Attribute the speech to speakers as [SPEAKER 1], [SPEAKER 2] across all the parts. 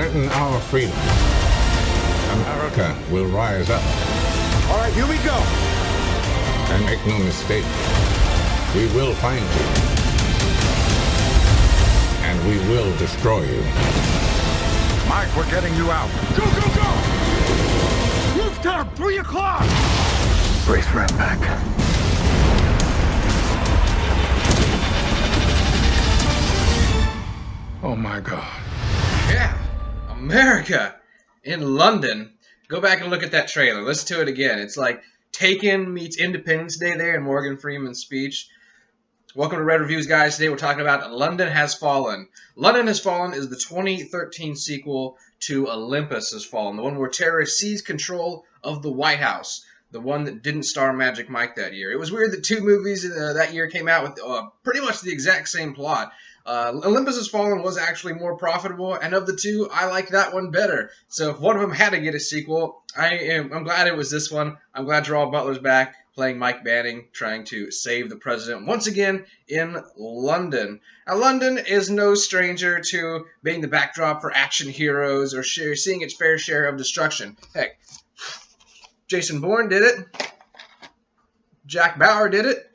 [SPEAKER 1] threaten our freedom, America will rise up.
[SPEAKER 2] All right, here we go.
[SPEAKER 1] And make no mistake, we will find you. And we will destroy you.
[SPEAKER 2] Mike, we're getting you out. Go, go, go! Rooftop, 3 o'clock! Brace for impact. Oh my God.
[SPEAKER 3] Yeah, America in London. Go back and look at that trailer. Listen to it again. It's like Taken meets Independence Day there in Morgan Freeman's speech. Welcome to Red Reviews, guys. Today we're talking about London Has Fallen. London Has Fallen is the 2013 sequel to Olympus Has Fallen, the one where terrorists seized control of the White House, the one that didn't star Magic Mike that year. It was weird that two movies that year came out with pretty much the exact same plot. Olympus Has Fallen was actually more profitable, and of the two, I like that one better. So if one of them had to get a sequel, I'm glad it was this one. I'm glad Gerald Butler's back, playing Mike Banning, trying to save the president once again in London. Now, London is no stranger to being the backdrop for action heroes or seeing its fair share of destruction. Heck, Jason Bourne did it. Jack Bauer did it.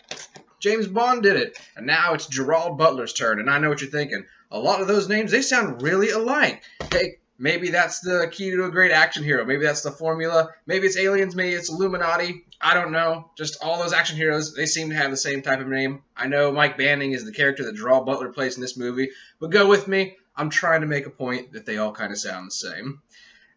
[SPEAKER 3] James Bond did it. And now it's Gerald Butler's turn. And I know what you're thinking. A lot of those names, they sound really alike. Hey, maybe that's the key to a great action hero. Maybe that's the formula. Maybe it's aliens. Maybe it's Illuminati. I don't know. Just all those action heroes, they seem to have the same type of name. I know Mike Banning is the character that Gerald Butler plays in this movie. But go with me. I'm trying to make a point that they all kind of sound the same.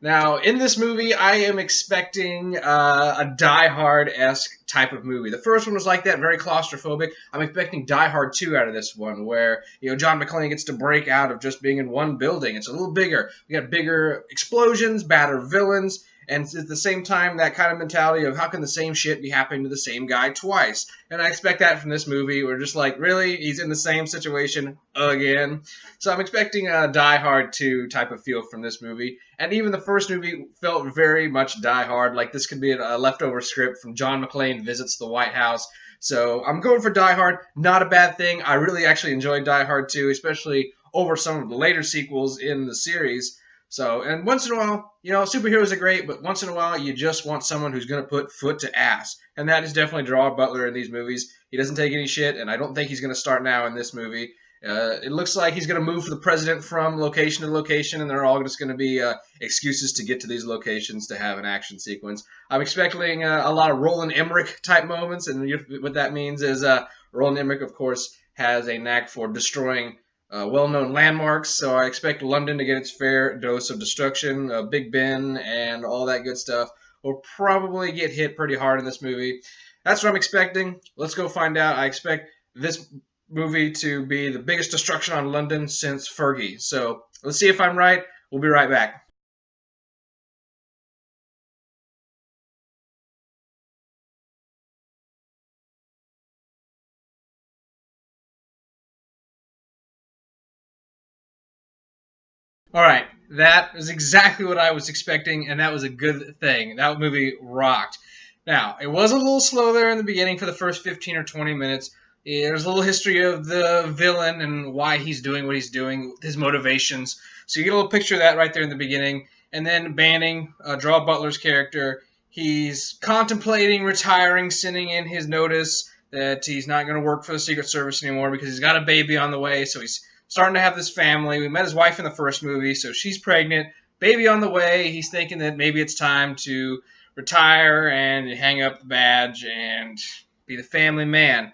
[SPEAKER 3] Now, in this movie, I am expecting a Die Hard-esque type of movie. The first one was like that, very claustrophobic. I'm expecting Die Hard 2 out of this one, where John McClane gets to break out of just being in one building. It's a little bigger. We got bigger explosions, badder villains, and at the same time, that kind of mentality of how can the same shit be happening to the same guy twice? And I expect that from this movie. We're just like, really? He's in the same situation again? So I'm expecting a Die Hard 2 type of feel from this movie. And even the first movie felt very much Die Hard. Like this could be a leftover script from John McClane Visits the White House. So I'm going for Die Hard. Not a bad thing. I really actually enjoyed Die Hard 2, especially over some of the later sequels in the series. So, and once in a while, superheroes are great, but once in a while, you just want someone who's going to put foot to ass. And that is definitely Gerald Butler in these movies. He doesn't take any shit, and I don't think he's going to start now in this movie. It looks like he's going to move the president from location to location, and they're all just going to be excuses to get to these locations to have an action sequence. I'm expecting a lot of Roland Emmerich type moments, and what that means is Roland Emmerich, of course, has a knack for destroying well-known landmarks, so I expect London to get its fair dose of destruction. Big Ben and all that good stuff will probably get hit pretty hard in this movie. That's what I'm expecting. Let's go find out. I expect this movie to be the biggest destruction on London since Fergie. So let's see if I'm right. We'll be right back. All right, that is exactly what I was expecting, and that was a good thing. That movie rocked. Now, it was a little slow there in the beginning for the first 15 or 20 minutes. There's a little history of the villain and why he's doing what he's doing, his motivations. So you get a little picture of that right there in the beginning. And then Banning, Gerald Butler's character, he's contemplating retiring, sending in his notice that he's not going to work for the Secret Service anymore because he's got a baby on the way, so he's starting to have this family. We met his wife in the first movie, so she's pregnant. Baby on the way. He's thinking that maybe it's time to retire and hang up the badge and be the family man.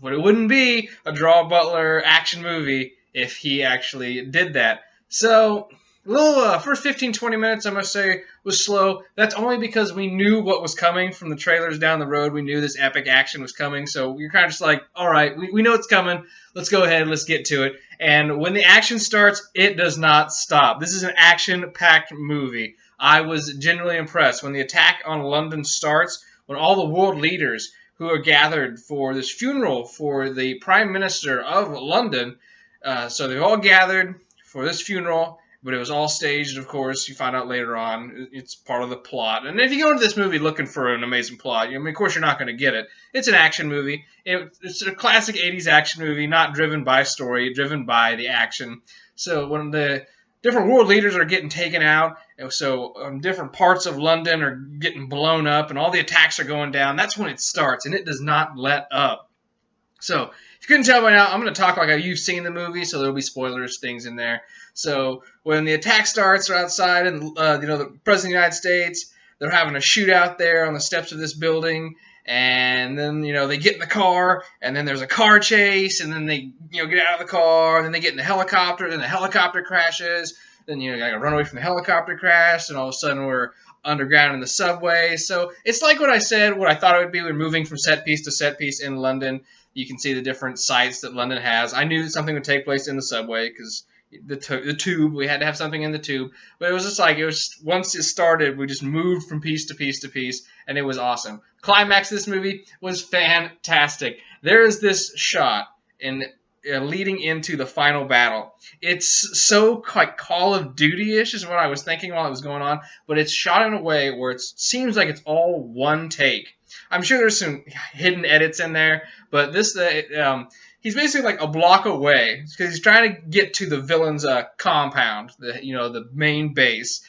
[SPEAKER 3] But it wouldn't be a Gerald Butler action movie if he actually did that. So, a little first 15, 20 minutes, I must say, was slow. That's only because we knew what was coming from the trailers down the road. We knew this epic action was coming. So, we were kind of just like, all right, we know it's coming. Let's go ahead. Let's get to it. And when the action starts, it does not stop. This is an action-packed movie. I was genuinely impressed. When the attack on London starts, when all the world leaders who are gathered for this funeral for the Prime Minister of London, so they've all gathered for this funeral, but it was all staged, of course. You find out later on. It's part of the plot. And if you go into this movie looking for an amazing plot, of course you're not going to get it. It's an action movie. It's a classic 80s action movie, not driven by story, driven by the action. So when the different world leaders are getting taken out. And so different parts of London are getting blown up, and all the attacks are going down. That's when it starts, and it does not let up. So if you couldn't tell by now, I'm going to talk like you've seen the movie, so there'll be spoilers, things in there. So when the attack starts, they're outside, and the president of the United States, they're having a shootout there on the steps of this building. And then, they get in the car, and then there's a car chase, and then they, get out of the car, and then they get in the helicopter, then the helicopter crashes, then, gotta run away from the helicopter crash, and all of a sudden we're underground in the subway. So it's like what I said, what I thought it would be. We're moving from set piece to set piece in London. You can see the different sites that London has. I knew that something would take place in the subway because the tube, we had to have something in the tube. But it was just like, once it started, we just moved from piece to piece to piece, and it was awesome. Climax of this movie was fantastic. There is this shot leading into the final battle. It's so like Call of Duty-ish is what I was thinking while it was going on, but it's shot in a way where it seems like it's all one take. I'm sure there's some hidden edits in there, but he's basically like a block away because he's trying to get to the villain's compound, the main base.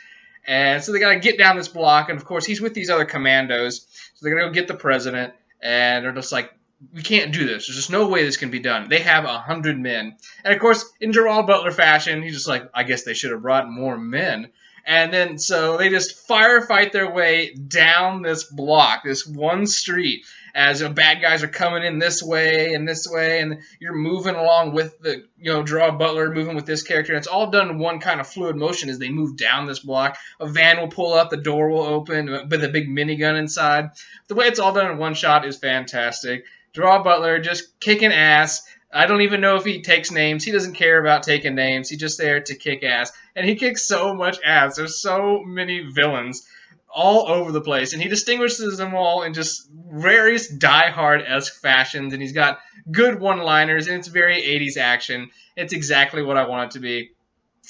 [SPEAKER 3] And so they got to get down this block, and of course he's with these other commandos. So they're going to go get the president, and they're just like, we can't do this. There's just no way this can be done. They have 100 men. And of course, in Gerald Butler fashion, he's just like, I guess they should have brought more men. And then so they just firefight their way down this block, this one street, as bad guys are coming in this way, and you're moving along with the, Gerald Butler moving with this character. And it's all done in one kind of fluid motion as they move down this block. A van will pull up, the door will open with a big minigun inside. The way it's all done in one shot is fantastic. Gerald Butler just kicking ass. I don't even know if he takes names. He doesn't care about taking names. He's just there to kick ass. And he kicks so much ass. There's so many villains all over the place. And he distinguishes them all in just various Die Hard-esque fashions. And he's got good one-liners. And it's very 80s action. It's exactly what I want it to be.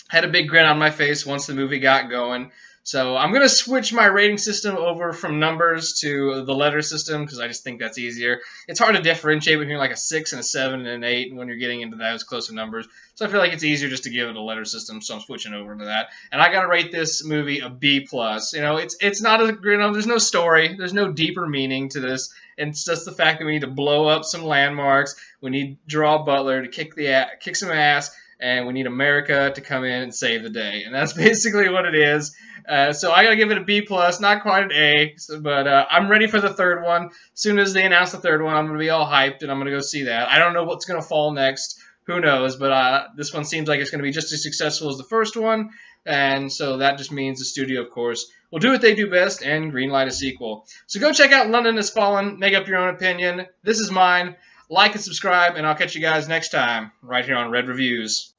[SPEAKER 3] Had a big grin on my face once the movie got going. So I'm going to switch my rating system over from numbers to the letter system because I just think that's easier. It's hard to differentiate between like a 6 and a 7 and an 8 when you're getting into those close numbers. So I feel like it's easier just to give it a letter system, so I'm switching over to that. And I got to rate this movie a B+. It's not there's no story. There's no deeper meaning to this. And it's just the fact that we need to blow up some landmarks. We need Gerald Butler to kick some ass. And we need America to come in and save the day. And that's basically what it is. So I got to give it a B+, not quite an A, but I'm ready for the third one. As soon as they announce the third one, I'm going to be all hyped, and I'm going to go see that. I don't know what's going to fall next. Who knows? But this one seems like it's going to be just as successful as the first one. And so that just means the studio, of course, will do what they do best and greenlight a sequel. So go check out London Has Fallen. Make up your own opinion. This is mine. Like and subscribe, and I'll catch you guys next time right here on Red Reviews.